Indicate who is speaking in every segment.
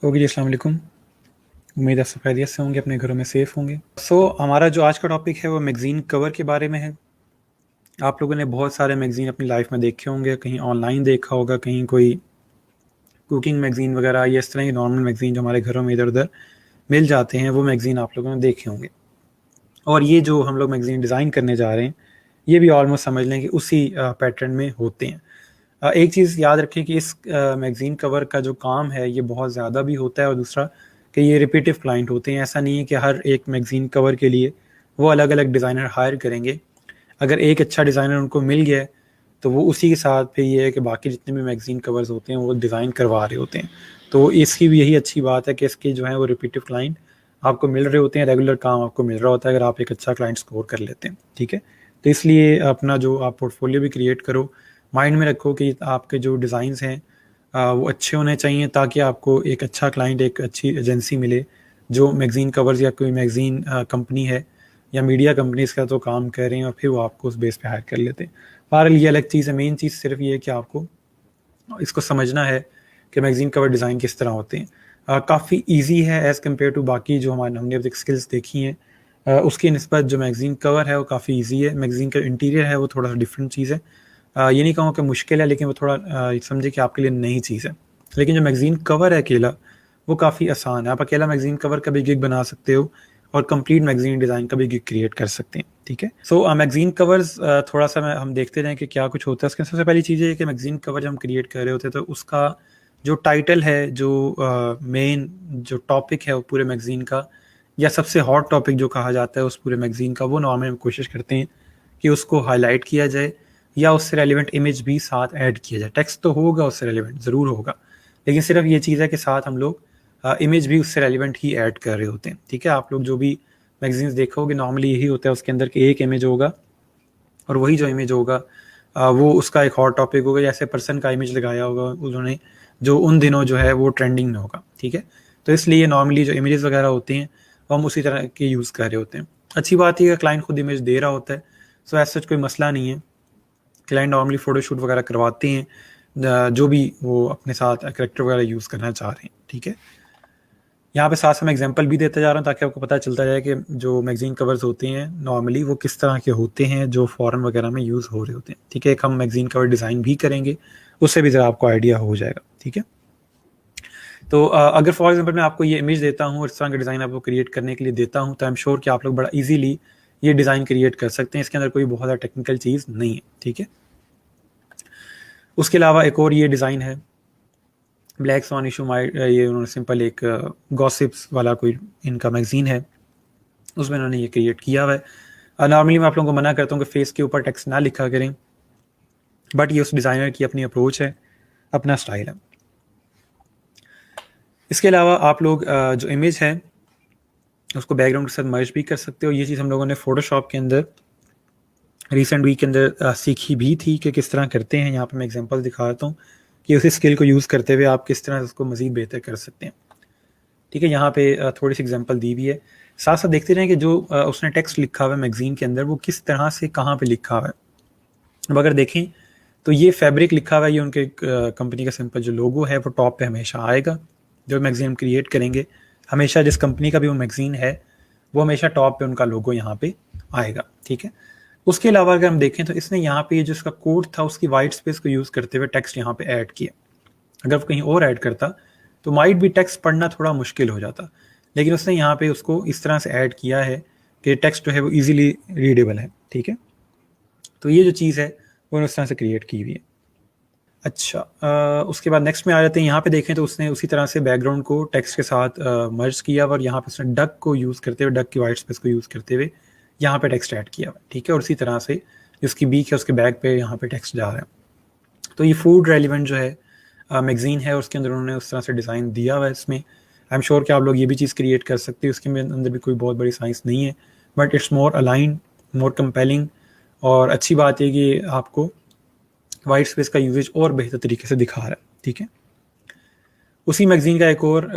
Speaker 1: Okay जी, अस्सलाम वालेकुम। उम्मीद है सब खैरियत से होंगे, अपने घरों में सेफ़ होंगे। हमारा जो आज का टॉपिक है वो मैगज़ीन कवर के बारे में है। आप लोगों ने बहुत सारे मैगज़ीन अपनी लाइफ़ में देखे होंगे, कहीं ऑनलाइन देखा होगा, कहीं कोई कुकिंग मैगज़ीन वगैरह या इस तरह की नॉर्मल मैगज़ीन जो हमारे घरों में इधर-उधर मिल जाते हैं, वो मैगज़ीन आप लोगों ने देखे होंगे। और ये जो हम लोग मैगज़ीन डिज़ाइन करने जा रहे हैं, ये भी ऑलमोस्ट समझ लें कि उसी पैटर्न में होते हैं। एक चीज़ याद रखें कि इस मैगज़ीन कवर का जो काम है ये बहुत ज़्यादा भी होता है और दूसरा कि ये रिपीटिव क्लाइंट होते हैं। ऐसा नहीं है कि हर एक मैगज़ीन कवर के लिए वो अलग-अलग डिज़ाइनर हायर करेंगे। अगर एक अच्छा डिज़ाइनर उनको मिल गया है, तो वो उसी के साथ फिर ये है कि बाकी जितने भी मैगज़ीन कवर्स होते हैं वो डिज़ाइन करवा रहे होते हैं। तो इसकी भी यही अच्छी बात है कि इसके जो हैं वो रिपीटिव क्लाइंट आपको मिल रहे होते हैं, रेगुलर काम आपको मिल रहा होता है अगर आप एक अच्छा क्लाइंट स्कोर कर लेते हैं, ठीक है? तो इसलिए अपना जो आप पोर्टफोलियो भी क्रिएट करो, माइंड में रखो कि आपके जो डिज़ाइंस हैं वो अच्छे होने चाहिए ताकि आपको एक अच्छा क्लाइंट, एक अच्छी एजेंसी मिले, जो मैगज़ीन कवर्स या कोई मैगज़ीन कंपनी है या मीडिया कंपनीज़ का तो काम कर रहे हैं और फिर वो आपको उस बेस पे हायर कर लेते हैं। बहरहाल ये अलग चीज़ है, मेन चीज़ सिर्फ ये है कि आपको इसको समझना है कि मैगज़ीन कवर डिज़ाइन किस तरह होते हैं। काफ़ी ईज़ी है एज़ कम्पेयर टू बाकी जो हमने अभी तक स्किल्स देखी हैं। उसकी निस्बत जो मैगज़ीन कवर है वो काफ़ी ईज़ी है। मैगज़ीन का इंटीरियर है वो थोड़ा-सा डिफरेंट चीज़ है। ये नहीं कहूँगा कि मुश्किल है, लेकिन वो थोड़ा समझिए कि आपके लिए नई चीज़ है। लेकिन जो मैगज़ीन कवर है अकेला, वो काफ़ी आसान है। आप अकेला मैगज़ीन कवर का भी गिग बना सकते हो और कंप्लीट मैगज़ीन डिज़ाइन का भी गिग क्रिएट कर सकते हैं, ठीक है? मैगज़ीन कवर्स थोड़ा-सा हम देखते रहें कि क्या कुछ होता है। उसकी सबसे पहली चीज़ ये है कि मैगज़ीन कवर जब हम क्रिएट कर रहे होते हैं तो उसका जो टाइटल है, जो मेन जो टॉपिक है वो पूरे मैगज़ीन का या सबसे हॉट टॉपिक जो कहा जाता है उस पूरे मैगज़ीन का, वो नॉर्मली हम कोशिश करते हैं कि उसको हाइलाइट किया जाए या उससे रेलेवेंट इमेज भी साथ ऐड किया जाए। टेक्स्ट तो होगा उससे रेलेवेंट, ज़रूर होगा, लेकिन सिर्फ ये चीज़ है कि साथ हम लोग इमेज भी उससे रेलेवेंट ही ऐड कर रहे होते हैं, ठीक है? आप लोग जो भी मैगज़ीन्स देखोगे नॉर्मली यही होता है उसके अंदर कि एक इमेज होगा और वही जो इमेज होगा वो उसका एक हॉट टॉपिक होगा, जैसे पर्सन का इमेज लगाया होगा उन्होंने, जो उन दिनों जो है वो ट्रेंडिंग में होगा, ठीक है? तो इसलिए नॉर्मली जो इमेजेस वगैरह होते हैं वो हम उसी तरह के यूज़ कर रहे होते हैं। अच्छी बात ये है कि क्लाइंट खुद इमेज दे रहा होता है, सो एज़ सच कोई मसला नहीं है। क्लाइंट नॉर्मली फ़ोटोशूट वगैरह करवाते हैं, जो भी वो अपने साथ करैक्टर वगैरह यूज़ करना चाह रहे हैं, ठीक है? यहाँ पे साथ-साथ मैं एग्ज़ाम्पल भी देता जा रहा हूँ ताकि आपको पता चलता जाए कि जो मैगज़ीन कवर्स होते हैं नॉर्मली वो किस तरह के होते हैं, जो फ़ॉरेन वगैरह में यूज़ हो रहे होते हैं, ठीक है? एक हम मैगज़ीन कवर डिज़ाइन भी करेंगे, उससे भी ज़रा आपको आइडिया हो जाएगा, ठीक है? तो अगर फॉर एग्ज़ाम्पल मैं आपको ये इमेज देता हूँ और इस तरह का डिज़ाइन आपको क्रिएट करने के लिए देता हूँ, तो आई एम श्योर कि आप लोग बड़ा ईज़िली ये डिज़ाइन क्रिएट कर सकते हैं। इसके अंदर कोई बहुत ज़्यादा टेक्निकल चीज़ नहीं है, ठीक है? उसके अलावा एक और ये डिज़ाइन है, ब्लैक स्वान इशू ये उन्होंने सिंपल एक गॉसिप्स वाला कोई इनका मैगज़ीन है, उसमें इन्होंने ये क्रिएट किया हुआ है। नॉर्मली मैं आप लोगों को मना करता हूँ कि फेस के ऊपर टेक्स्ट ना लिखा करें, बट ये उस डिज़ाइनर की अपनी अप्रोच है, अपना स्टाइल है। इसके अलावा आप लोग जो इमेज है उसको बैकग्राउंड के साथ मर्ज भी कर सकते हो। ये चीज़ हम लोगों ने फ़ोटोशॉप के अंदर रिसेंट वीक के अंदर सीखी भी थी कि किस तरह करते हैं। यहाँ पे मैं एग्जांपल दिखा देता हूँ कि उसी स्किल को यूज़ करते हुए आप किस तरह उसको मज़ीद बेहतर कर सकते हैं, ठीक है? यहाँ पे थोड़ी सी एग्जांपल दी हुई है। साथ साथ देखते रहें कि जो उसने टेक्स्ट लिखा हुआ है मैगज़ीन के अंदर वो किस तरह से कहाँ पे लिखा हुआ है। अब अगर देखें तो ये फैब्रिक लिखा हुआ है, ये उनके कंपनी का सिंपल जो लोगो है वो टॉप पे हमेशा आएगा। जो मैगज़ीन हम क्रिएट करेंगे, हमेशा जिस कंपनी का भी वो मैगज़ीन है वो हमेशा टॉप पे उनका लोगो यहाँ पे आएगा, ठीक है? उसके अलावा अगर हम देखें तो इसने यहाँ पे जो इसका कोड था उसकी वाइट स्पेस को यूज़ करते हुए टेक्स्ट यहाँ पे ऐड किया। अगर वो कहीं और ऐड करता तो माइट भी टेक्स्ट पढ़ना थोड़ा मुश्किल हो जाता, लेकिन उसने यहाँ पे उसको इस तरह से ऐड किया है कि टेक्स्ट जो है वो ईजिली रीडेबल है, ठीक है? तो ये जो चीज़ है वो उस तरह से क्रिएट की हुई है। अच्छा, उसके बाद नेक्स्ट में आ जाते हैं। यहाँ पे देखें तो उसने उसी तरह से बैकग्राउंड को टेक्स्ट के साथ मर्ज किया और यहाँ पे उसने डक को यूज़ करते हुए, डक की वाइट स्पेस को यूज़ करते हुए यहाँ पे टेक्स्ट ऐड किया हुआ, ठीक है? और इसी तरह से जिसकी बीक है उसके बैक पे यहाँ पे टेक्स्ट जा रहा है। तो ये फूड रेलिवेंट जो है मैगज़ीन है, उसके अंदर उन्होंने उस तरह से डिज़ाइन दिया हुआ है इसमें। आई एम श्योर कि आप लोग ये भी चीज़ क्रिएट कर सकते हो, इसके अंदर भी कोई बहुत बड़ी साइंस नहीं है, but it's more aligned, more compelling. और अच्छी बात है कि आपको वाइट स्पेस का यूजेज और बेहतर तरीके से दिखा रहा है, ठीक है? उसी मैगज़ीन का एक और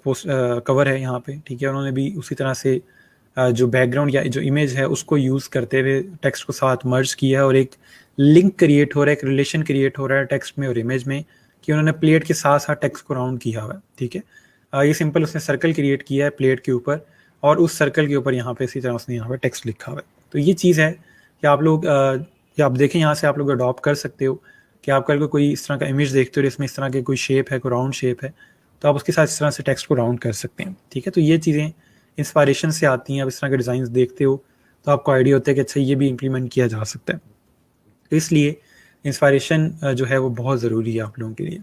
Speaker 1: पोस्ट कवर है यहाँ पे, ठीक है? उन्होंने भी उसी तरह से जो बैकग्राउंड या जो इमेज है उसको यूज़ करते हुए टेक्स्ट को साथ मर्ज किया है और एक लिंक क्रिएट हो रहा है, एक रिलेशन क्रिएट हो रहा है टेक्स्ट में और इमेज में, कि उन्होंने प्लेट के साथ साथ टेक्स्ट को राउंड किया हुआ है, ठीक है? ये सिंपल उसने सर्कल क्रिएट किया है प्लेट के ऊपर, और उस सर्कल के ऊपर यहाँ पे इसी तरह उसने यहाँ पे टेक्स्ट लिखा हुआ है। तो ये चीज़ है कि आप लोग ये आप देखें, यहाँ से आप लोग अडॉप्ट कर सकते हो कि आप कल को कोई इस तरह का इमेज देखते हो जिसमें इस तरह की कोई शेप है, कोई राउंड शेप है, तो आप उसके साथ इस तरह से टेक्स्ट को राउंड कर सकते हैं। ठीक है, तो ये चीज़ें इंस्पायरेशन से आती हैं। आप इस तरह के डिज़ाइन देखते हो तो आपको आइडिया होता है कि अच्छा ये भी इम्प्लीमेंट किया जा सकता है। तो इसलिए इंस्पायरेशन जो है वो बहुत ज़रूरी है आप लोगों के लिए।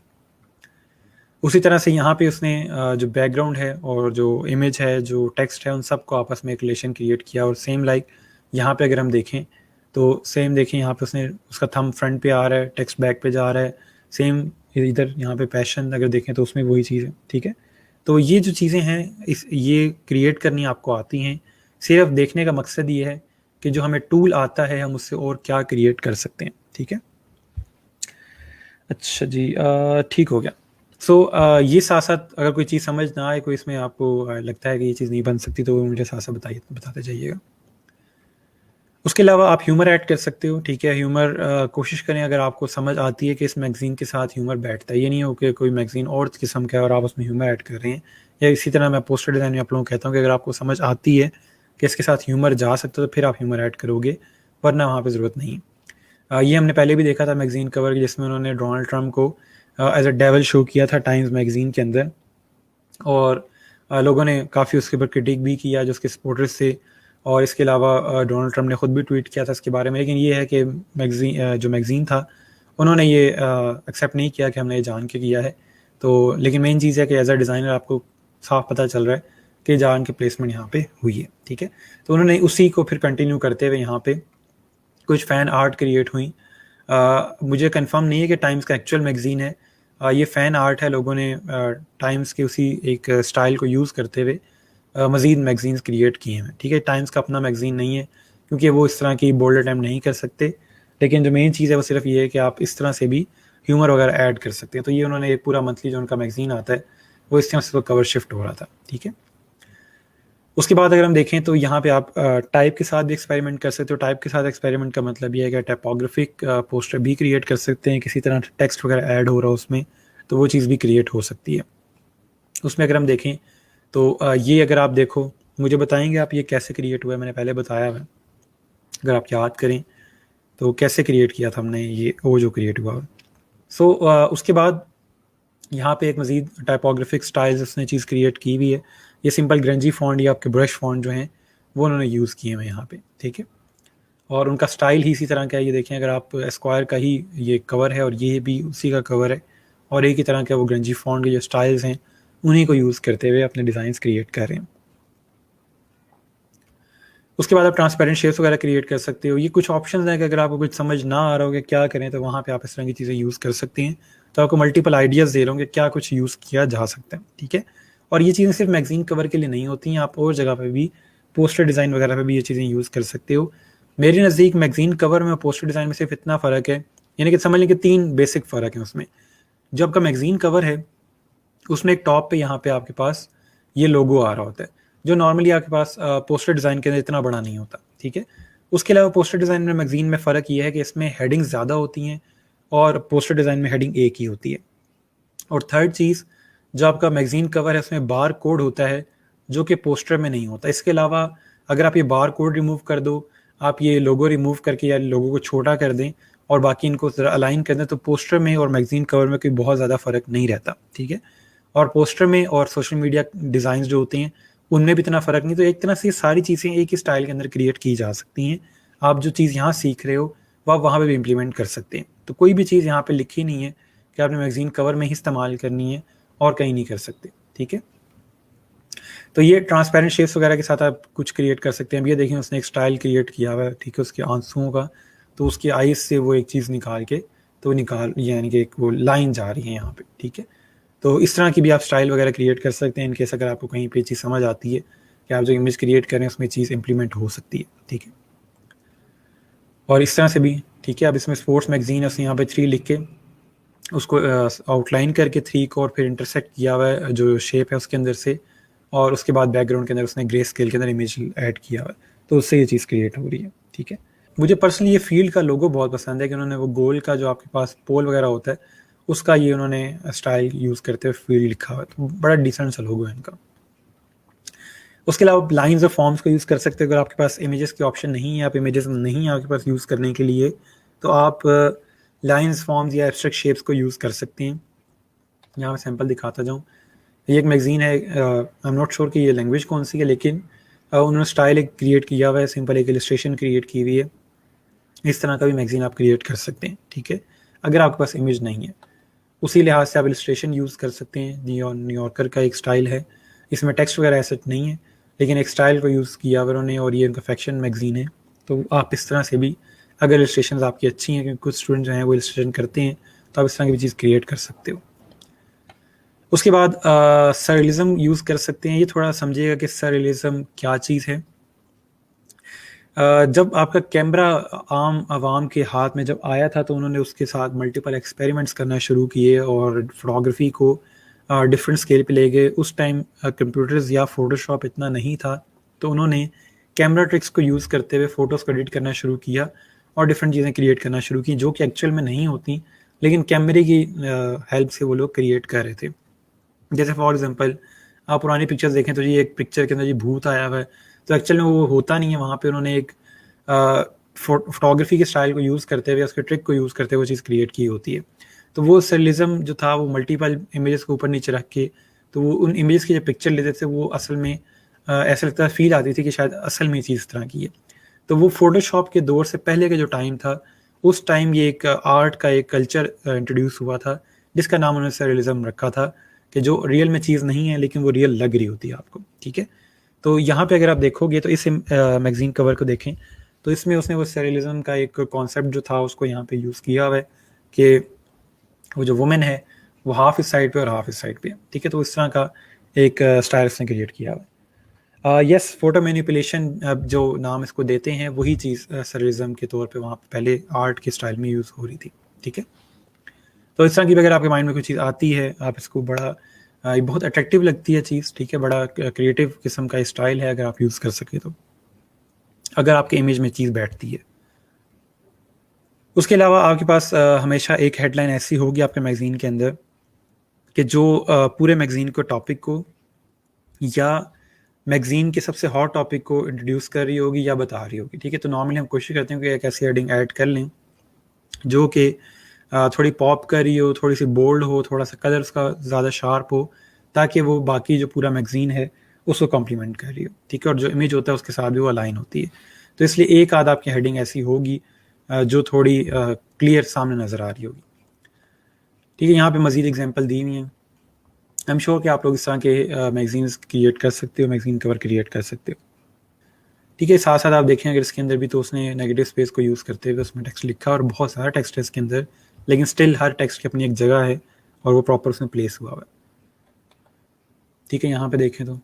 Speaker 1: उसी तरह से यहाँ पे उसने जो बैकग्राउंड है और जो इमेज है, जो टेक्स्ट है, उन सब को आपस में एक रिलेशन क्रिएट किया। और सेम लाइक यहाँ पे अगर हम देखें तो सेम देखें, यहाँ पे उसने उसका थंब फ्रंट पे आ रहा है, टेक्स्ट बैक पे जा रहा है। सेम इधर यहाँ पे पैशन अगर देखें तो उसमें वही चीज़ है। ठीक है, तो ये जो चीज़ें हैं ये क्रिएट करनी आपको आती हैं। सिर्फ देखने का मकसद ये है कि जो हमें टूल आता है हम उससे और क्या क्रिएट कर सकते हैं। ठीक है, अच्छा जी, ठीक हो गया। सो ये साथ साथ अगर कोई चीज़ समझ ना आए, कोई इसमें आपको लगता है कि ये चीज़ नहीं बन सकती, तो मुझे साथ साथ बताते जाइएगा। उसके अलावा आप ह्यूमर ऐड कर सकते हो। ठीक है, ह्यूमर कोशिश करें अगर आपको समझ आती है कि इस मैगज़ीन के साथ ह्यूमर बैठता है। ये नहीं हो कि कोई मैगज़ीन और किस्म का है और आप उसमें ह्यूमर ऐड कर रहे हैं। या इसी तरह मैं पोस्टर डिज़ाइन में आप लोगों को कहता हूँ कि अगर आपको समझ आती है कि इसके साथ ह्यूमर जा सकता है तो फिर आप ह्यूमर ऐड करोगे, वरना वहाँ पर ज़रूरत नहीं। ये हमने पहले भी देखा था मैगज़ीन कवर जिसमें उन्होंने डोनाल्ड ट्रंप को एज अ डेविल शो किया था टाइम्स मैगज़ीन के अंदर, और लोगों ने काफ़ी उसके ऊपर क्रिटिक भी किया जो उसके सपोर्टर्स थे। और इसके अलावा डोनाल्ड ट्रंप ने ख़ुद भी ट्वीट किया था इसके बारे में। लेकिन ये है कि जो मैगज़ीन था उन्होंने ये एक्सेप्ट नहीं किया कि हमने ये जान के किया है। तो लेकिन मेन चीज़ है कि एज अ डिज़ाइनर आपको साफ पता चल रहा है कि जान के प्लेसमेंट यहाँ पे हुई है। ठीक है, तो उन्होंने उसी को फिर कंटिन्यू करते हुए यहाँ पे कुछ फ़ैन आर्ट क्रिएट हुई। मुझे कंफर्म नहीं है कि टाइम्स का एक्चुअल मैगज़ीन है। ये फ़ैन आर्ट है, लोगों ने टाइम्स के उसी एक स्टाइल को यूज़ करते हुए मज़ीद मैगज़ीन्स क्रिएट किए हैं। ठीक है, टाइम्स का अपना मैगज़ीन नहीं है क्योंकि वो इस तरह की बोल्ड अटैम्प्ट नहीं कर सकते। लेकिन जो मेन चीज़ है वो सिर्फ ये है कि आप इस तरह से भी ह्यूमर वगैरह ऐड कर सकते हैं। तो ये उन्होंने एक पूरा मंथली जो उनका मैगज़ीन आता है वो इस तरह से कवर शिफ्ट हो रहा था। ठीक है, उसके बाद अगर हम देखें तो यहाँ पे आप टाइप के साथ भी एक्सपेरिमेंट कर सकते हो। टाइप के साथ एक्सपेरिमेंट का मतलब ये है कि टाइपोग्राफिक पोस्टर भी क्रिएट कर सकते हैं, किसी तरह टेक्स्ट वगैरह ऐड हो रहा हो उसमें, तो वो चीज़ भी क्रिएट हो सकती है। उसमें अगर हम देखें तो ये अगर आप देखो, मुझे बताएंगे आप ये कैसे क्रिएट हुआ है? मैंने पहले बताया है, अगर आप याद करें तो कैसे क्रिएट किया था हमने ये वो जो क्रिएट हुआ। सो उसके बाद यहाँ पे एक मज़ीद टाइपोग्राफिक स्टाइल्स उसने चीज़ क्रिएट की हुई है। ये सिंपल ग्रंजी फॉन्ट या आपके ब्रश फॉन्ट जो हैं वो उन्होंने यूज़ किए हुए हैं यहाँ पे। ठीक है, और उनका स्टाइल ही इसी तरह का है। ये देखें, अगर आप एस्क्वायर का ही ये कवर है और ये भी उसी का कवर है, और एक ही तरह का वो ग्रंजी फॉन्ट के जो स्टाइल्स हैं उन्हीं को यूज़ करते हुए अपने डिज़ाइंस क्रिएट कर रहे हैं। उसके बाद आप ट्रांसपेरेंट शेप्स वगैरह क्रिएट कर सकते हो। ये कुछ ऑप्शंस हैं कि अगर आपको कुछ समझ ना आ रहा हो कि क्या करें तो वहाँ पे आप इस तरह की चीज़ें यूज़ कर सकते हैं। तो आपको मल्टीपल आइडियाज़ दे रहा हूँ कि क्या कुछ यूज़ किया जा सकता है। ठीक है, और ये चीज़ें सिर्फ मैगज़ीन कवर के लिए नहीं होती हैं, आप और जगह पे भी पोस्टर डिज़ाइन वगैरह पे भी ये चीज़ें यूज़ कर सकते हो। मेरे नज़दीक मैगज़ीन कवर में और पोस्टर डिज़ाइन में सिर्फ इतना फ़र्क है, यानी कि समझ लें कि 3 बेसिक फ़र्क है उसमें। जो आपका मैगज़ीन कवर है उसमें एक टॉप पे यहाँ पे आपके पास ये लोगो आ रहा होता है, जो नॉर्मली आपके पास पोस्टर डिज़ाइन के अंदर इतना बड़ा नहीं होता। ठीक है, उसके अलावा पोस्टर डिज़ाइन में मैगज़ीन में फ़र्क ये है कि इसमें हेडिंग्स ज़्यादा होती हैं और पोस्टर डिज़ाइन में हेडिंग एक ही होती है। और थर्ड चीज़, जो आपका मैगज़ीन कवर है उसमें बार कोड होता है जो कि पोस्टर में नहीं होता। इसके अलावा अगर आप ये बार कोड रिमूव कर दो, आप ये लोगो रिमूव करके या लोगो को छोटा कर दें और बाकी इनको ज़रा अलाइन कर दें, तो पोस्टर में और मैगज़ीन कवर में कोई बहुत ज़्यादा फ़र्क नहीं रहता। ठीक है, और पोस्टर में और सोशल मीडिया डिज़ाइंस जो होते हैं उनमें भी इतना फ़र्क नहीं। तो एक तरह से ये सारी चीज़ें एक ही स्टाइल के अंदर क्रिएट की जा सकती हैं। आप जो चीज़ यहाँ सीख रहे हो वो आप वहाँ पे भी इम्प्लीमेंट कर सकते हैं। तो कोई भी चीज़ यहाँ पे लिखी नहीं है कि आपने मैगज़ीन कवर में ही इस्तेमाल करनी है और कहीं नहीं कर सकते। ठीक है, तो ये ट्रांसपेरेंट शेप्स वगैरह के साथ आप कुछ क्रिएट कर सकते हैं। अब ये देखिए उसने एक स्टाइल क्रिएट किया हुआ है, ठीक है, उसके आंसुओं का, तो उसकी आइज़ से वो एक चीज़ निकाल के तो निकाल, यानी कि एक वो लाइन जा रही है यहाँ पे। ठीक है, तो इस तरह की भी आप स्टाइल वगैरह क्रिएट कर सकते हैं इनकेस अगर आपको कहीं पे चीज़ समझ आती है कि आप जो इमेज क्रिएट कर रहे हैं उसमें चीज़ इंप्लीमेंट हो सकती है। ठीक है, और इस तरह से भी ठीक है। अब इसमें स्पोर्ट्स मैगजीन है, उसने यहाँ पे 3 लिख के उसको आउटलाइन करके 3 को और फिर इंटरसेक्ट किया हुआ है जो शेप है उसके अंदर से, और उसके बाद बैकग्राउंड के अंदर उसने ग्रे स्केल के अंदर इमेज ऐड किया हुआ है, तो उससे ये चीज़ क्रिएट हो रही है। ठीक है, मुझे पर्सनली ये फील्ड का लोगो बहुत पसंद है कि उन्होंने वो गोल का जो आपके पास पोल वगैरह होता है उसका ये उन्होंने स्टाइल यूज़ करते हुए फील्ड लिखा हुआ है, तो बड़ा डिसेंट सा लोगो है इनका। उसके अलावा आप लाइन्स और फॉर्म्स को यूज़ कर सकते हो। अगर आपके पास इमेजेस के ऑप्शन नहीं है, आप इमेजेस नहीं है आपके पास यूज़ करने के लिए, तो आप लाइन्स, फॉर्म्स या एब्स्ट्रैक्ट शेप्स को यूज़ कर सकते हैं। यहाँ मैं सैम्पल दिखाता जाऊँ। ये एक मैगज़ीन है, आई एम नॉट श्योर कि ये लैंग्वेज कौन सी है, लेकिन उन्होंने स्टाइल एक क्रिएट किया हुआ है, सिंपल एक इलस्ट्रेशन क्रिएट की हुई है। इस तरह का भी मैगज़ीन आप क्रिएट कर सकते हैं, ठीक है, अगर आपके पास इमेज नहीं है। उसी लिहाज से आप इलस्ट्रेशन यूज़ कर सकते हैं। न्यूयॉर्कर का एक स्टाइल है, इसमें टेक्स्ट वगैरह ऐसा नहीं है, लेकिन एक स्टाइल को यूज़ किया उन्होंने, और ये उनका फैक्शन मैगज़ीन है। तो आप इस तरह से भी, अगर इलस्ट्रेशन आपकी अच्छी हैं, क्योंकि कुछ स्टूडेंट जो हैं वो इलस्ट्रेशन करते हैं, तो आप इस तरह की भी चीज़ क्रिएट कर सकते हो। उसके बाद सररियलिज्म यूज़ कर सकते हैं। ये थोड़ा समझिएगा कि सररियलिज्म क्या चीज़ है। जब आपका कैमरा आम आवाम के हाथ में जब आया था, तो उन्होंने उसके साथ मल्टीपल एक्सपेरिमेंट्स करना शुरू किए और फोटोग्राफी को डिफरेंट स्केल पे ले गए। उस टाइम कंप्यूटर्स या फोटोशॉप इतना नहीं था, तो उन्होंने कैमरा ट्रिक्स को यूज़ करते हुए फ़ोटोज़ को एडिट करना शुरू किया और डिफरेंट चीज़ें क्रिएट करना शुरू की, जो कि एक्चुअल में नहीं होती, लेकिन कैमरे की हेल्प से वो लोग क्रिएट कर रहे थे। जैसे फॉर एग्जांपल, आप पुरानी पिक्चर्स देखें तो जी एक पिक्चर के अंदर जी भूत आया हुआ है, तो एक्चुअल में वो होता नहीं है। वहाँ पे उन्होंने एक फोटोग्राफी के स्टाइल को यूज़ करते हुए, उसके ट्रिक को यूज़ करते हुए वो चीज़ क्रिएट की होती है। तो वो सररियलिज्म जो था, वो मल्टीपल इमेजेस को ऊपर नीचे रख के, तो वो उन इमेजेस की जो पिक्चर लेते थे, वो असल में ऐसा लगता फील आती थी कि शायद असल में ये चीज़ इस तरह की है। तो वो फोटोशॉप के दौर से पहले का जो टाइम था, उस टाइम ये एक आर्ट का एक कल्चर इंट्रोड्यूस हुआ था, जिसका नाम उन्होंने सररियलिज्म रखा था, कि जो रियल में चीज़ नहीं है लेकिन वो रियल लग रही होती है आपको, ठीक है। तो यहाँ पे अगर आप देखोगे तो इस मैगज़ीन कवर को देखें, तो इसमें उसने वो सररियलिज्म का एक कॉन्सेप्ट जो था उसको यहाँ पे यूज़ किया हुआ है, कि वो जो वुमेन है वो हाफ इस साइड पे और हाफ इस साइड पे, ठीक है। तो इस तरह का एक स्टाइल उसने क्रिएट किया हुआ है। यस, फोटो मैनिपुलेशन जो नाम इसको देते हैं, वही चीज़ सररियलिज्म के तौर पे वहाँ पे पहले आर्ट के स्टाइल में यूज़ हो रही थी, ठीक है। तो इस तरह की अगर आपके माइंड में कोई चीज़ आती है, आप इसको बड़ा ये बहुत अट्रैक्टिव लगती है चीज़, ठीक है, बड़ा क्रिएटिव किस्म का स्टाइल है, अगर आप यूज़ कर सकें तो, अगर आपके इमेज में चीज़ बैठती है। उसके अलावा आपके पास हमेशा एक हेडलाइन ऐसी होगी आपके मैगज़ीन के अंदर, कि जो पूरे मैगज़ीन को टॉपिक को या मैगज़ीन के सबसे हॉट टॉपिक को इंट्रोड्यूस कर रही होगी या बता रही होगी, ठीक है। तो नॉर्मली हम कोशिश करते हैं कि एक ऐसी हेडिंग ऐड कर लें जो कि थोड़ी पॉप कर रही हो, थोड़ी सी बोल्ड हो, थोड़ा सा कलर उसका ज़्यादा शार्प हो, ताकि वो बाकी जो पूरा मैगज़ीन है उसको कॉम्प्लीमेंट कर रही हो, ठीक है, और जो इमेज होता है उसके साथ भी वो अलाइन होती है। तो इसलिए एक आध आपकी हेडिंग ऐसी होगी जो थोड़ी क्लियर सामने नज़र आ रही होगी, ठीक है। यहाँ पे मज़ीद एग्जांपल दी हुई हैं। आई एम श्योर कि आप लोग इस तरह के मैगज़ीन्स क्रिएट कर सकते हो, मैगज़ीन कवर क्रिएट कर सकते हो, ठीक है। साथ साथ आप देखें अगर इसके अंदर भी, तो उसने नेगेटिव स्पेस को यूज़ करते हुए उसमें टेक्स्ट लिखा, और बहुत सारा टेक्स्ट है इसके अंदर, लेकिन स्टिल हर टेक्स्ट की अपनी एक जगह है और वो प्रॉपर उसमें प्लेस हुआ हुआ है, ठीक है। यहाँ पे देखें तो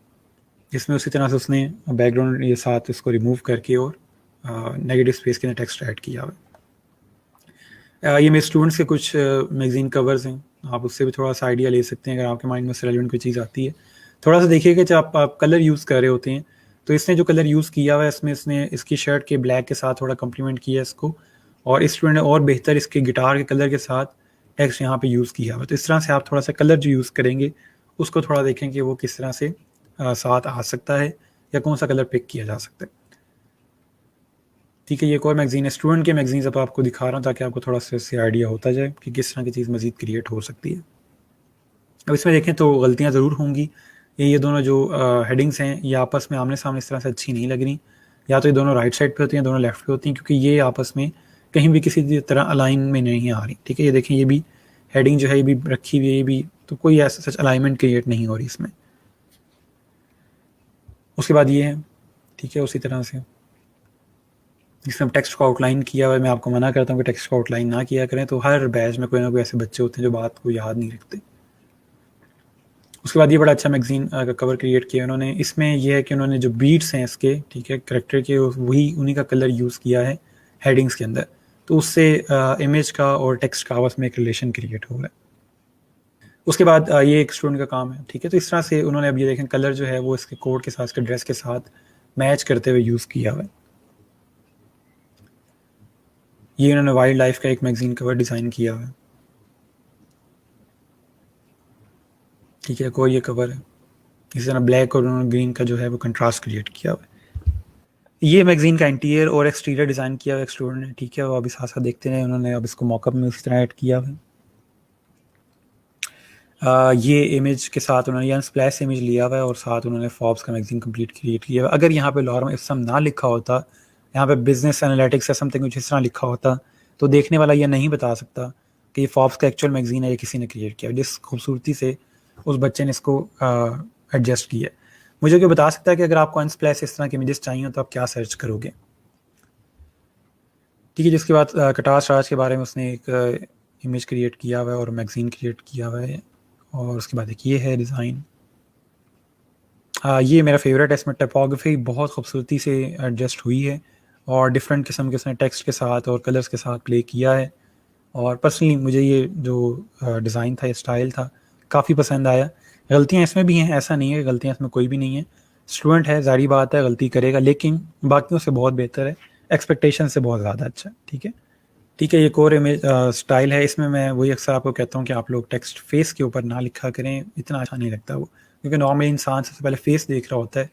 Speaker 1: इसमें उसी तरह से उसने बैकग्राउंड ये साथ इसको रिमूव करके और नेगेटिव स्पेस के अंदर टेक्स्ट ऐड किया हुआ है। ये मेरे स्टूडेंट्स के कुछ मैगज़ीन कवर्स हैं, आप उससे भी थोड़ा सा आइडिया ले सकते हैं अगर आपके माइंड में से रेलेवेंट कोई चीज़ आती है। थोड़ा सा देखिएगा जब आप कलर यूज़ कर रहे होते हैं, तो इसने जो कलर यूज़ किया हुआ है, इसमें इसने इसकी शर्ट के ब्लैक के साथ थोड़ा कम्प्लीमेंट किया इसको, और इस स्टूडेंट ने और बेहतर इसके गिटार के कलर के साथ टेक्स्ट यहाँ पे यूज़ किया हुआ है। तो इस तरह से आप थोड़ा सा कलर जो यूज़ करेंगे उसको थोड़ा देखें कि वो किस तरह से साथ आ सकता है, या कौन सा कलर पिक किया जा सकता है, ठीक है। ये एक और मैगज़ीन है, स्टूडेंट के मैगज़ीन अब आपको दिखा रहा हूँ ताकि आपको थोड़ा सा इससे आइडिया होता जाए कि किस तरह की चीज़ मज़ीद क्रिएट हो सकती है। अब इसमें देखें तो गलतियाँ ज़रूर होंगी। ये दोनों जो हेडिंग्स हैं, ये आपस में आमने सामने इस तरह से अच्छी नहीं लग रही। या तो ये दोनों राइट साइड पे होती हैं, दोनों लेफ्ट पे होती हैं, क्योंकि ये आपस में कहीं भी किसी तरह अलाइन में नहीं आ रही, ठीक है। ये देखें, ये भी हेडिंग जो है ये भी रखी हुई है, ये भी, तो कोई ऐसा सच अलाइनमेंट क्रिएट नहीं हो रही इसमें। उसके बाद ये है, ठीक है, उसी तरह से इसमें टेक्स्ट को आउटलाइन किया हुआ है। मैं आपको मना करता हूँ कि टेक्स्ट को आउटलाइन ना किया करें, तो हर बैच में कोई ना कोई ऐसे बच्चे होते हैं जो बात को याद नहीं रखते। उसके बाद ये बड़ा अच्छा मैगज़ीन का कवर क्रिएट किया उन्होंने। इसमें यह है कि उन्होंने जो बीट्स हैं इसके, ठीक है, करैक्टर के, वही उन्हीं का कलर यूज़ किया है हेडिंग्स के अंदर, तो उससे इमेज का और टेक्स्ट का आपस में एक रिलेशन क्रिएट हो रहा है। उसके बाद ये एक स्टूडेंट का काम है, ठीक है। तो इस तरह से उन्होंने, अब ये देखें, कलर जो है वो इसके कोट के साथ, इसके ड्रेस के साथ मैच करते हुए यूज़ किया हुआ है। ये उन्होंने वाइल्ड लाइफ का एक मैगज़ीन कवर डिज़ाइन किया हुआ है। ठीक है, कोई ये कवर है। इसी तरह ब्लैक और ग्रीन का जो है वो कंट्रास्ट क्रिएट किया हुआ है। ये मैगजीन का इंटीरियर और एक्सटीरियर डिज़ाइन किया हुआ एक स्टूडेंट ने, ठीक है, वो अभी साथ साथ देखते रहे उन्होंने, अब इसको मॉकअप में उसी तरह ऐड किया हुआ है। ये इमेज के साथ उन्होंने ये स्प्लैश इमेज लिया हुआ है और साथ उन्होंने फॉर्ब्स का मैगजीन कंप्लीट क्रिएट किया हुआ है। अगर यहाँ पे लॉरम इफ्सम ना लिखा होता, यहाँ पे बिजनेस एनालिटिक्स या समथिंग कुछ इस तरह लिखा होता, तो देखने वाला ये नहीं बता सकता कि ये फॉर्ब्स का एक्चुअल मैगजीन है, ये किसी ने क्रिएट किया। जिस खूबसूरती से उस बच्चे ने इसको एडजस्ट किया। मुझे कोई बता सकता है कि अगर आपको अनस्प्लैश इस तरह के इमेजेस चाहिए हो तो आप क्या सर्च करोगे? ठीक है, जिसके बाद कटास राज के बारे में उसने एक इमेज क्रिएट किया हुआ है और मैगजीन क्रिएट किया हुआ है। और उसके बाद एक ये है डिज़ाइन। ये मेरा फेवरेट है, इसमें टाइपोग्राफी बहुत खूबसूरती से एडजस्ट हुई है और डिफरेंट किस्म के उसने टेक्स्ट के साथ और कलर्स के साथ प्ले किया है। और पर्सनली मुझे ये जो डिज़ाइन था, ये स्टाइल था, काफ़ी पसंद आया। गलतियाँ इसमें भी हैं, ऐसा नहीं है, गलतियाँ इसमें कोई भी नहीं है। स्टूडेंट है, ज़ाहिर बात है गलती करेगा, लेकिन बाकियों से बहुत बेहतर है, एक्सपेक्टेशन से बहुत ज़्यादा अच्छा है। ठीक है, ठीक है, ये एक और इमेज स्टाइल है। इसमें मैं वही अक्सर आपको कहता हूँ कि आप लोग टेक्स्ट फेस के ऊपर ना लिखा करें, इतना अच्छा नहीं लगता वो, क्योंकि नॉर्मली इंसान सबसे पहले फेस देख रहा होता है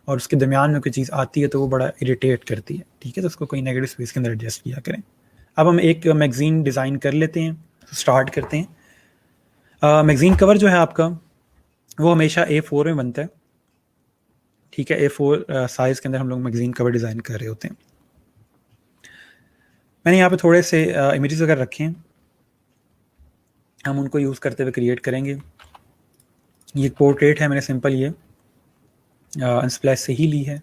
Speaker 1: और उसके दरमियान में कोई चीज़ आती है तो वो बड़ा इरिटेट करती है। ठीक है, तो उसको कोई नेगेटिव स्पेस के अंदर एडजस्ट किया करें। अब हम एक मैगज़ीन डिज़ाइन कर लेते हैं, स्टार्ट करते हैं। मैगज़ीन कवर जो है आपका वो हमेशा A4 में बनता है। ठीक है, A4 साइज़ के अंदर हम लोग मैगज़ीन कवर डिज़ाइन कर रहे होते हैं। मैंने यहाँ पे थोड़े से इमेजेस अगर रखे हैं, हम उनको यूज़ करते हुए क्रिएट करेंगे। ये पोर्ट्रेट है, मैंने सिंपल ये अनस्प्लैश से ही ली है।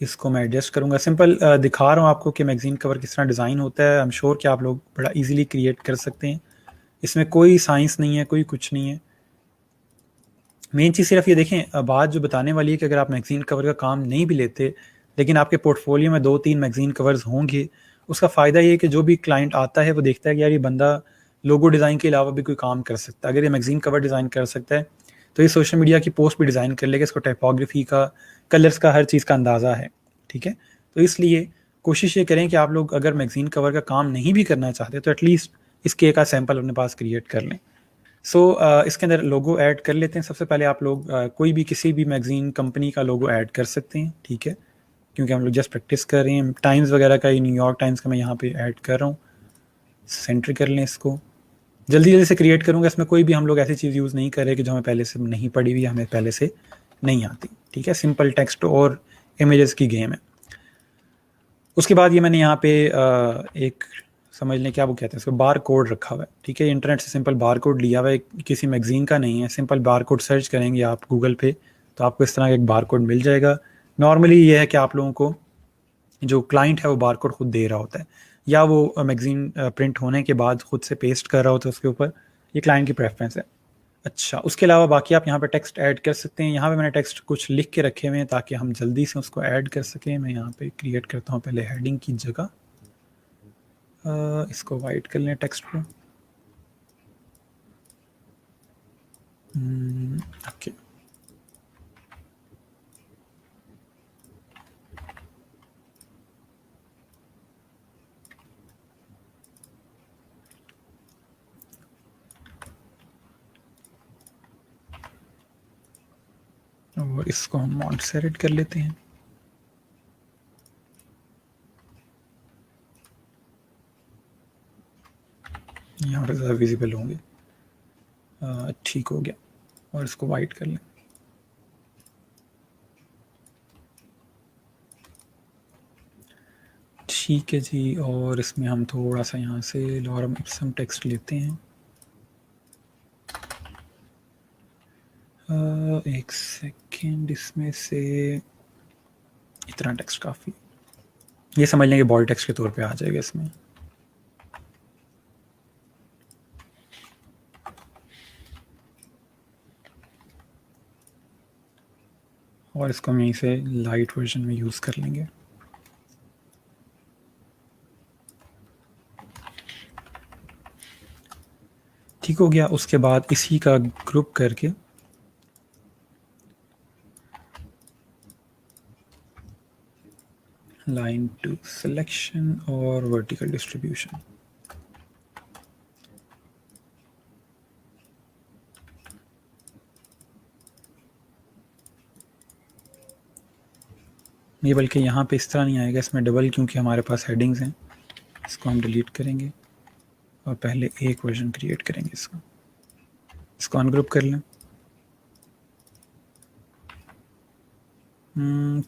Speaker 1: इसको मैं एडजस्ट करूँगा। सिंपल दिखा रहा हूँ आपको कि मैगज़ीन कवर किस तरह डिज़ाइन होता है। आई एम श्योर कि आप लोग बड़ा ईज़िली क्रिएट कर सकते हैं। इसमें कोई साइंस नहीं है, कोई कुछ नहीं है। मेन चीज़ सिर्फ ये देखें, बात जो बताने वाली है कि अगर आप मैगज़ीन कवर का काम नहीं भी लेते, लेकिन आपके पोर्टफोलियो में 2-3 मैगज़ीन कवर्स होंगे, उसका फ़ायदा ये है कि जो भी क्लाइंट आता है वो देखता है कि यार ये बंदा लोगो डिज़ाइन के अलावा भी कोई काम कर सकता है। अगर ये मैगज़ीन कवर डिज़ाइन कर सकता है, तो ये सोशल मीडिया की पोस्ट भी डिज़ाइन कर लेगा। इसको टाइपोग्राफी का, कलर्स का, हर चीज़ का अंदाज़ा है। ठीक है? तो इसलिए कोशिश ये करें कि आप लोग अगर मैगज़ीन कवर का काम नहीं भी करना चाहते, तो एटलीस्ट इसके एक आध सैंपल अपने पास क्रिएट कर लें। इसके अंदर लोगो ऐड कर लेते हैं। सबसे पहले आप लोग कोई भी किसी भी मैगज़ीन कंपनी का लोगो ऐड कर सकते हैं। ठीक है, क्योंकि हम लोग जस्ट प्रैक्टिस कर रहे हैं। टाइम्स वगैरह का, न्यूयॉर्क टाइम्स का मैं यहाँ पे ऐड कर रहा हूँ। सेंटर कर लें इसको। जल्दी जल्दी से क्रिएट करूँगा। इसमें कोई भी हम लोग ऐसी चीज़ यूज़ नहीं कर रहे कि जो हमें पहले से नहीं पड़ी हुई, हमें पहले से नहीं आती। ठीक है, सिंपल टेक्स्ट और इमेजेस की गेम है। उसके बाद ये मैंने यहाँ पे एक समझ लें क्या वो कहते हैं इसको, बार कोड रखा हुआ है। ठीक है, इंटरनेट से सिंपल बार कोड लिया हुआ है, किसी मैगज़ीन का नहीं है। सिंपल बार कोड सर्च करेंगे आप गूगल पे तो आपको इस तरह का एक बार कोड मिल जाएगा। नॉर्मली ये है कि आप लोगों को जो क्लाइंट है वो बार कोड खुद दे रहा होता है, या वो मैगज़ीन प्रिंट होने के बाद खुद से पेस्ट कर रहा होता है उसके ऊपर। ये क्लाइंट की प्रेफरेंस है। अच्छा, उसके अलावा बाकी आप यहाँ पे टेक्स्ट ऐड कर सकते हैं। यहाँ पे मैंने टेक्स्ट कुछ लिख के रखे हुए हैं ताकि हम जल्दी से उसको ऐड कर सकें। मैं यहाँ पे क्रिएट करता हूँ पहले हेडिंग की जगह। इसको वाइट कर लें टेक्स्ट को। ओके, और इसको हम मॉन्ट से एडिट कर लेते हैं। यहाँ पे ज़्यादा विजिबल होंगे। ठीक हो गया, और इसको वाइट कर लें। ठीक है जी, और इसमें हम थोड़ा सा यहाँ से लॉरम इप्सम टेक्स्ट लेते हैं। एक सेकेंड, इसमें से इतना टेक्स्ट काफ़ी, ये समझ लें कि बॉडी टेक्स्ट के तौर पे आ जाएगा इसमें। और इसको हम यहीं से लाइट वर्जन में यूज़ कर लेंगे। ठीक हो गया। उसके बाद इसी का ग्रुप करके लाइन टू सिलेक्शन और वर्टिकल डिस्ट्रीब्यूशन। ये बल्कि यहाँ पे इस तरह नहीं आएगा, इसमें डबल, क्योंकि हमारे पास हेडिंग्स हैं। इसको हम डिलीट करेंगे और पहले एक वर्जन क्रिएट करेंगे इसका। इसको अनग्रुप कर लें।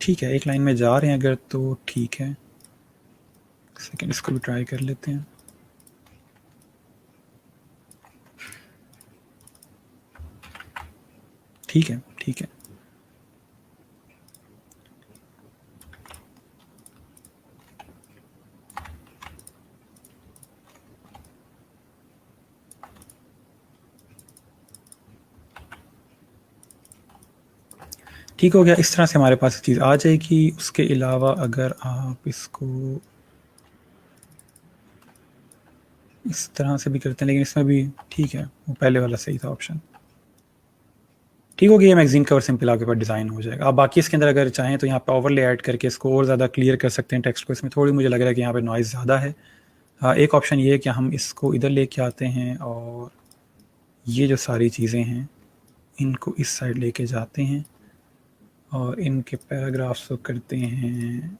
Speaker 1: ठीक है, एक लाइन में जा रहे हैं अगर तो ठीक है। सेकंड इसको भी ट्राई कर लेते हैं। ठीक है, ठीक है। ठीक हो गया। इस तरह से हमारे पास चीज़ आ जाएगी। उसके अलावा अगर आप इसको इस तरह से भी करते हैं, लेकिन इसमें भी ठीक है, वो पहले वाला सही था ऑप्शन। ठीक हो गया, ये मैगजीन कवर सिंपल आपके पास डिज़ाइन हो जाएगा। आप बाकी इसके अंदर अगर चाहें तो यहाँ पे ओवरले ऐड करके इसको और ज़्यादा क्लियर कर सकते हैं टेक्स्ट को। इसमें थोड़ी मुझे लग रहा है कि यहाँ पे नॉइज़ ज़्यादा है। एक ऑप्शन ये है कि हम इसको इधर लेके आते हैं और ये जो सारी चीज़ें हैं इनको इस साइड लेके जाते हैं और इनके पैराग्राफ्स को करते हैं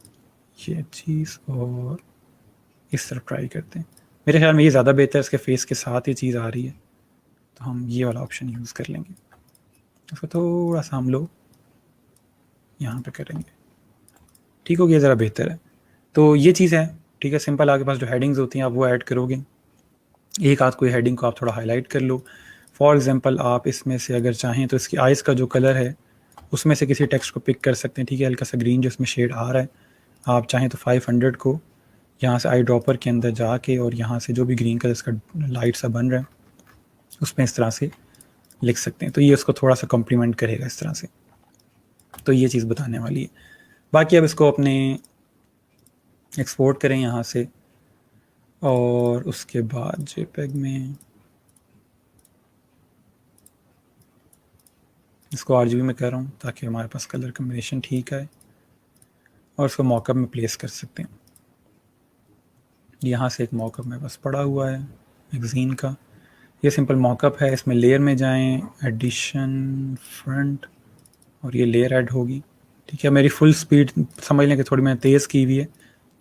Speaker 1: ये चीज़ और इस तरफ ट्राई करते हैं। मेरे ख्याल में ये ज़्यादा बेहतर है, इसके फेस के साथ ये चीज़ आ रही है, तो हम ये वाला ऑप्शन यूज़ कर लेंगे। इसको थोड़ा सा हम लोग यहाँ पे करेंगे। ठीक हो गया, ज़रा बेहतर है। तो ये चीज़ है, ठीक है। सिंपल आपके पास जो हेडिंग्स होती हैं आप वो ऐड करोगे। एक आध कोई हेडिंग को आप थोड़ा हाईलाइट कर लो। फॉर एग्जांपल आप इसमें से अगर चाहें तो इसकी आइज़ का जो कलर है उसमें से किसी टेक्स्ट को पिक कर सकते हैं। ठीक है, हल्का सा ग्रीन जो इसमें शेड आ रहा है, आप चाहें तो 500 को यहाँ से आई ड्रॉपर के अंदर जाके और यहाँ से जो भी ग्रीन कलर इसका लाइट सा बन रहा है उसमें इस तरह से लिख सकते हैं। तो ये उसको थोड़ा सा कॉम्प्लीमेंट करेगा इस तरह से। तो ये चीज़ बताने वाली है। बाकी अब इसको अपने एक्सपोर्ट करें यहाँ से और उसके बाद जेपेग में इसको आरजीबी में कर रहा हूँ ताकि हमारे पास कलर कम्बिनेशन ठीक आए और उसको मॉकअप में प्लेस कर सकते हैं। यहाँ से एक मॉकअप मेरे पास पड़ा हुआ है मैगज़ीन का। ये सिंपल मॉकअप है। इसमें लेयर में जाएं, एडिशन, फ्रंट, और ये लेयर ऐड होगी। ठीक है, मेरी फुल स्पीड समझ लें कि थोड़ी मैंने तेज़ की हुई है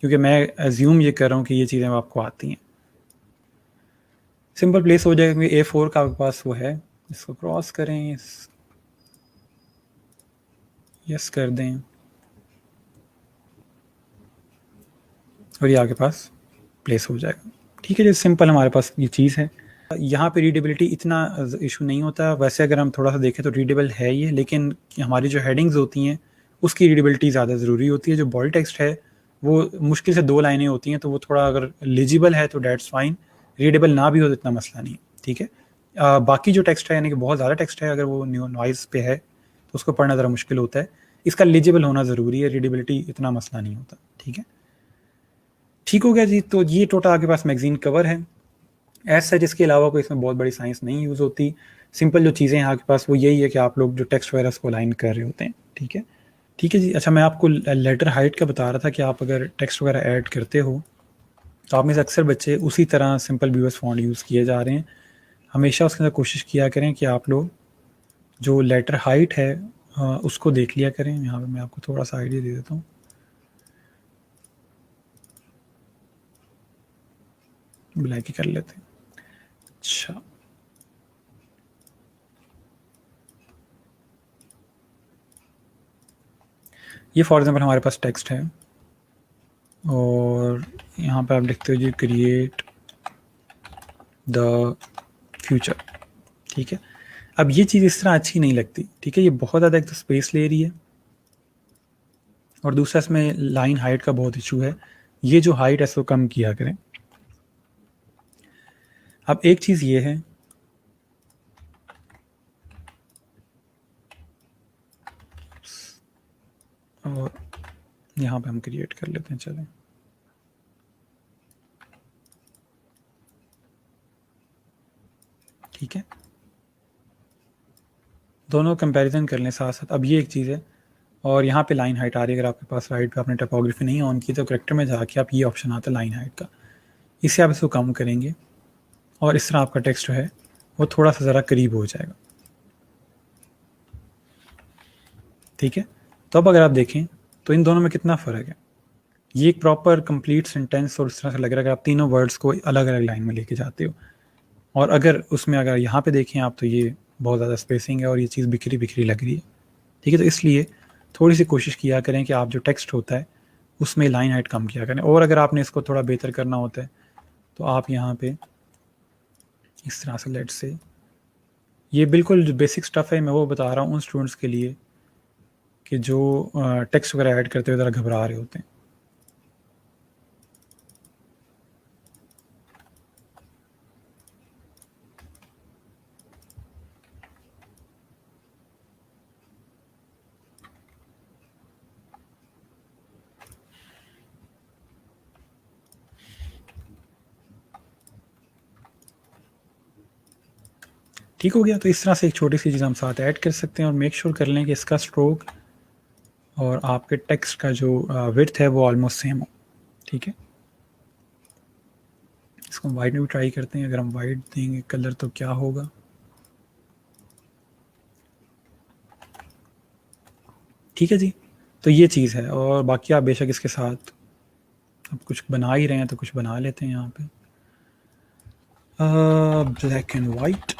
Speaker 1: क्योंकि मैं एज्यूम ये कर रहा हूँ कि ये चीज़ें आपको आती हैं। सिंपल प्लेस हो जाएगा क्योंकि A4 का आपके पास वो है। इसको क्रॉस करें, यस कर दें और ये आपके पास प्लेस हो जाएगा। ठीक है, जो सिंपल हमारे पास ये चीज़ है। यहाँ पे रीडेबिलिटी इतना इशू नहीं होता। वैसे अगर हम थोड़ा सा देखें तो रीडेबल है ये, लेकिन हमारी जो हेडिंग्स होती हैं उसकी रीडेबिलिटी ज़्यादा ज़रूरी होती है। जो बॉल्ड टेक्स्ट है वो मुश्किल से 2 लाइनें होती हैं, तो वो थोड़ा अगर लिजिबल है तो डेट्स फाइन, रीडेबल ना भी हो तो इतना मसला नहीं है। ठीक है, बाकी जो टेक्स्ट है यानी कि बहुत ज़्यादा टेक्स्ट है, अगर वो नॉइज़ पे है तो उसको पढ़ना ज़रा मुश्किल होता है। इसका लिजिबल होना ज़रूरी है, रीडेबिलिटी इतना मसला नहीं होता। ठीक है, ठीक हो गया जी। तो ये टोटल आपके पास मैगज़ीन कवर है। एज सच इसके अलावा कोई इसमें बहुत बड़ी साइंस नहीं यूज़ होती। सिंपल जो चीज़ें हैं आपके पास वो यही है कि आप लोग जो टेक्स्ट वगैरह उसको अलाइन कर रहे होते हैं। ठीक है, ठीक है जी। अच्छा, मैं आपको लेटर हाइट का बता रहा था कि आप अगर टेक्स्ट वगैरह ऐड करते हो तो आप में से अक्सर बच्चे उसी तरह सिंपल BOS फॉन्ट यूज़ किए जा रहे हैं। हमेशा उसके अंदर कोशिश किया करें कि आप लोग जो लेटर हाइट है उसको देख लिया करें। यहाँ पर मैं आपको थोड़ा सा आइडिया दे देता हूँ। ब्लैक ही कर लेते हैं। अच्छा, ये फॉर एग्जाम्पल हमारे पास टेक्स्ट है और यहाँ पे आप लिखते हो जी क्रिएट द फ्यूचर। ठीक है, अब ये चीज़ इस तरह अच्छी नहीं लगती। ठीक है, ये बहुत ज़्यादा एक तो स्पेस ले रही है और दूसरा इसमें लाइन हाइट का बहुत इशू है। ये जो हाइट है इसको कम किया करें। अब एक चीज़ ये है, और यहाँ पे हम क्रिएट कर लेते हैं। चलें, ठीक है, दोनों कंपैरिजन कर लें साथ साथ। अब ये एक चीज़ है और यहाँ पे लाइन हाइट आ रही है। अगर आपके पास राइट पे आपने टाइपोग्राफी नहीं ऑन की तो करेक्टर में जाके आप ये ऑप्शन आता है लाइन हाइट का, इससे आप इसको कम करेंगे और इस तरह आपका टेक्स्ट जो है वो थोड़ा सा ज़रा करीब हो जाएगा। ठीक है, तो अब अगर आप देखें तो इन दोनों में कितना फ़र्क है। ये एक प्रॉपर कंप्लीट सेंटेंस और इस तरह से लग रहा है कि आप तीनों वर्ड्स को अलग अलग लाइन में लेके जाते हो। और अगर उसमें अगर यहाँ पे देखें आप तो ये बहुत ज़्यादा स्पेसिंग है और ये चीज़ बिखरी बिखरी लग रही है। ठीक है, तो इसलिए थोड़ी सी कोशिश किया करें कि आप जो टेक्स्ट होता है उसमें लाइन हाइट कम किया करें। और अगर आपने इसको थोड़ा बेहतर करना होता है तो आप यहाँ पे इस तरह से लेट से, ये बिल्कुल जो बेसिक स्टफ़ है मैं वो बता रहा हूँ उन स्टूडेंट्स के लिए कि जो टेक्स्ट वगैरह ऐड करते हुए ज़रा घबरा रहे होते हैं। ठीक हो गया। तो इस तरह से एक छोटी सी चीज़ हम साथ ऐड कर सकते हैं और मेक श्योर कर लें कि इसका स्ट्रोक और आपके टेक्स्ट का जो विड्थ है वो ऑलमोस्ट सेम हो। ठीक है, इसको वाइट में भी ट्राई करते हैं। अगर हम वाइट देंगे कलर तो क्या होगा। ठीक है जी, तो ये चीज़ है। और बाकी आप बेशक इसके साथ अब कुछ बना ही रहे हैं तो कुछ बना लेते हैं यहाँ पे ब्लैक एंड वाइट।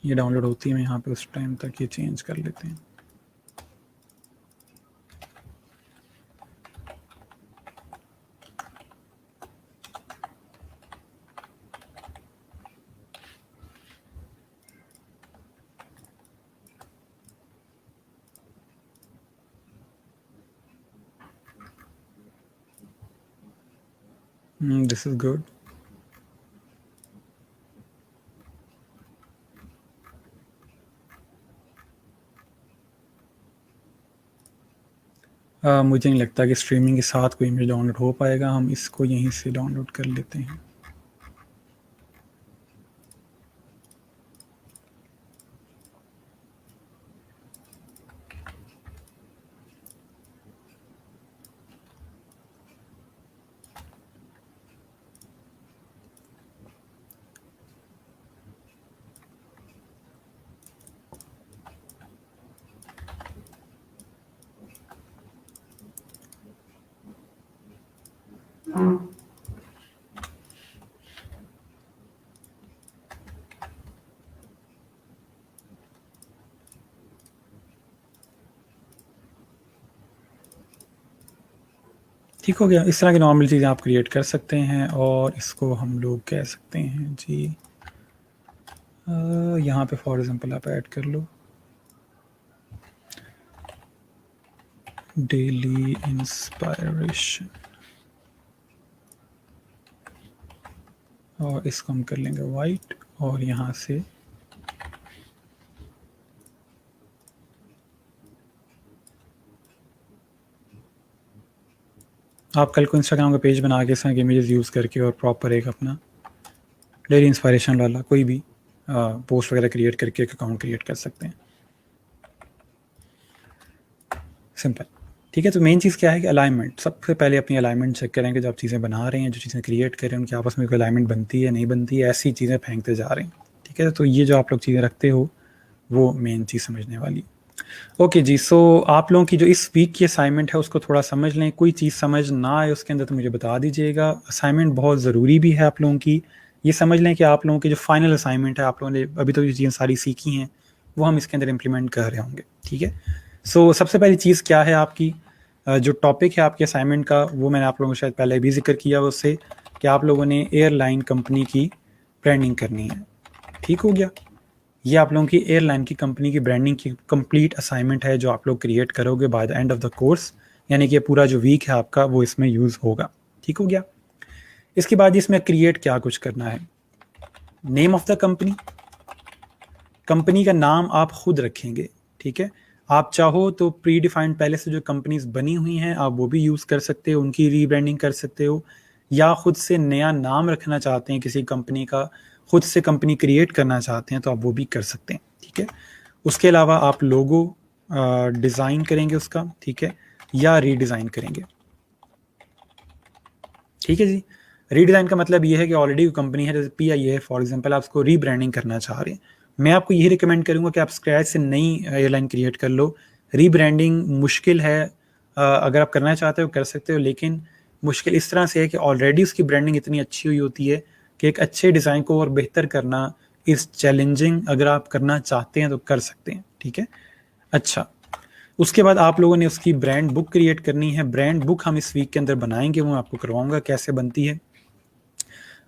Speaker 1: ये डाउनलोड होती है, मैं यहाँ पे उस टाइम तक ये चेंज कर लेते हैं। This is good. मुझे नहीं लगता कि स्ट्रीमिंग के साथ कोई इमेज डाउनलोड हो पाएगा। हम इसको यहीं से डाउनलोड कर लेते हैं। ठीक हो गया। इस तरह की नॉर्मल चीज़ें आप क्रिएट कर सकते हैं और इसको हम लोग कह सकते हैं जी यहाँ पे फॉर एग्जांपल आप ऐड कर लो डेली इंस्पायरेशन और इसको हम कर लेंगे वाइट और यहाँ से आप कल को इंस्टाग्राम का पेज बना के इसमें इमेजेस यूज़ करके और प्रॉपर एक अपना डेली इंस्पायरेशन वाला कोई भी पोस्ट वगैरह क्रिएट करके एक अकाउंट क्रिएट कर सकते हैं। सिंपल। ठीक है, तो मेन चीज़ क्या है कि अलाइनमेंट। सबसे पहले अपनी अलाइनमेंट चेक करें कि जो आप चीज़ें बना रहे हैं, जो चीज़ें क्रिएट कर रहे हैं, उनकी आपस में कोई अलाइनमेंट बनती है नहीं बनती है, ऐसी चीज़ें फेंकते जा रहे हैं। ठीक है, तो ये जो आप लोग चीज़ें रखते हो वो मेन चीज़ समझने वाली। ओके जी, सो आप लोगों की जो इस वीक की असाइनमेंट है उसको थोड़ा समझ लें। कोई चीज़ समझ ना आए उसके अंदर तो मुझे बता दीजिएगा। असाइनमेंट बहुत ज़रूरी भी है आप लोगों की। ये समझ लें कि आप लोगों की जो फाइनल असाइनमेंट है, आप लोगों ने अभी तो जो चीज़ें सारी सीखी हैं वो हम इसके अंदर इम्प्लीमेंट कर रहे होंगे। ठीक है, सो सबसे पहली चीज़ क्या है आपकी जो टॉपिक है आपके असाइनमेंट का, वो मैंने आप लोगों को शायद पहले भी जिक्र किया उससे कि आप लोगों ने एयरलाइन कंपनी की ब्रांडिंग करनी है। ठीक हो गया, ये आप लोगों की एयरलाइन की कंपनी की ब्रांडिंग की कंप्लीट असाइनमेंट है जो आप लोग क्रिएट करोगे by the end of the course, यानी कि पूरा जो वीक है आपका वो इसमें यूज़ होगा। ठीक हो गया। इसके बाद इसमें क्रिएट क्या कुछ करना है। Name of the company, company का नाम आप खुद रखेंगे, ठीक है। आप चाहो तो प्री डिफाइंड पहले से जो कंपनीज बनी हुई हैं आप वो भी यूज़ कर सकते हो, उनकी रीब्रांडिंग कर सकते हो, या खुद से नया नाम रखना चाहते हैं किसी कंपनी का, खुद से कंपनी क्रिएट करना चाहते हैं तो आप वो भी कर सकते हैं, ठीक है। उसके अलावा आप लोगो डिज़ाइन करेंगे उसका, ठीक है, या रीडिज़ाइन करेंगे, ठीक है जी। रीडिज़ाइन का मतलब ये है कि ऑलरेडी कंपनी है, जैसे PI है फॉर एग्जांपल, आप उसको रीब्रांडिंग करना चाह रहे हैं, मैं आपको यही रिकमेंड करूंगा कि आप स्क्रैच से नई एयरलाइन क्रिएट कर लो। रीब्रांडिंग मुश्किल है, अगर आप करना चाहते हो कर सकते हो, लेकिन मुश्किल इस तरह से है कि ऑलरेडी उसकी ब्रांडिंग इतनी अच्छी हुई होती है कि एक अच्छे डिज़ाइन को और बेहतर करना इस चैलेंजिंग, अगर आप करना चाहते हैं तो कर सकते हैं, ठीक है। अच्छा, उसके बाद आप लोगों ने उसकी ब्रांड बुक क्रिएट करनी है। ब्रांड बुक हम इस वीक के अंदर बनाएंगे, वो मैं आपको करवाऊंगा कैसे बनती है।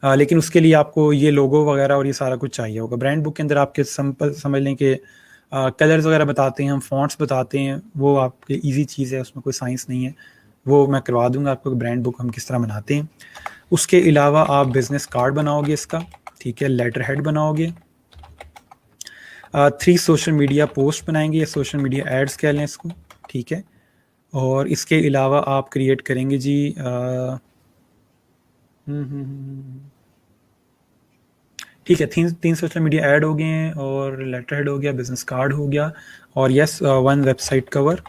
Speaker 1: लेकिन उसके लिए आपको ये लोगो वगैरह और ये सारा कुछ चाहिए होगा। ब्रांड बुक के अंदर आपके सिंपल समझ लें कि कलर्स वगैरह बताते हैं, हम फॉन्ट्स बताते हैं, वो आपके इजी चीज़ है, उसमें कोई साइंस नहीं है, वो मैं करवा दूंगा आपको ब्रांड बुक हम किस तरह बनाते हैं। उसके अलावा आप बिजनेस कार्ड बनाओगे इसका, ठीक है, लेटर हेड बनाओगे, 3 सोशल मीडिया पोस्ट बनाएंगे या सोशल मीडिया एड्स कह लें इसको, ठीक है। और इसके अलावा आप क्रिएट करेंगे जी ठीक है, तीन सोशल मीडिया ऐड हो गए हैं, और लेटर हेड हो गया, बिजनेस कार्ड हो गया, और यस 1 वेबसाइट कवर,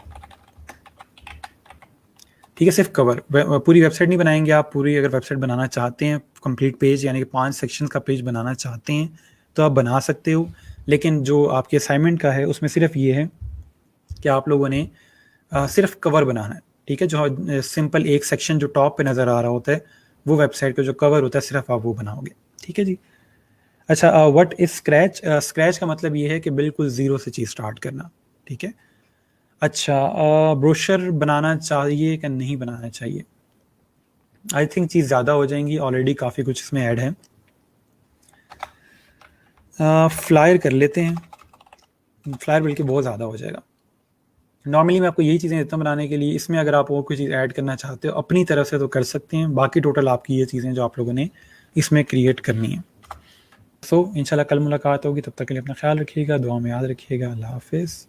Speaker 1: ठीक है। सिर्फ कवर, पूरी वेबसाइट नहीं बनाएंगे आप। पूरी अगर वेबसाइट बनाना चाहते हैं, कंप्लीट पेज यानी कि 5 सेक्शंस का पेज बनाना चाहते हैं तो आप बना सकते हो, लेकिन जो आपके असाइनमेंट का है उसमें सिर्फ ये है कि आप लोगों ने सिर्फ कवर बनाना है, ठीक है। जो सिंपल एक सेक्शन जो टॉप पे नज़र आ रहा होता है, वो वेबसाइट का जो कवर होता है सिर्फ आप वो बनाओगे, ठीक है जी। अच्छा, व्हाट इज स्क्रैच? स्क्रैच का मतलब ये है कि बिल्कुल ज़ीरो से चीज़ स्टार्ट करना, ठीक है। अच्छा, ब्रोशर बनाना चाहिए कि नहीं बनाना चाहिए? आई थिंक चीज़ ज़्यादा हो जाएंगी, ऑलरेडी काफ़ी कुछ इसमें ऐड है। फ्लायर कर लेते हैं, फ्लायर बल्कि बहुत ज़्यादा हो जाएगा। नॉर्मली मैं आपको यही चीज़ें देता हूँ बनाने के लिए, इसमें अगर आप और कोई चीज़ ऐड करना चाहते हो अपनी तरफ से तो कर सकते हैं, बाकी टोटल आपकी ये चीज़ें जो आप लोगों ने इसमें क्रिएट करनी है। सो इंशाल्लाह कल मुलाकात होगी, तब तक के लिए अपना ख्याल रखिएगा, दुआ में याद रखिएगा। अल्लाह हाफिज़।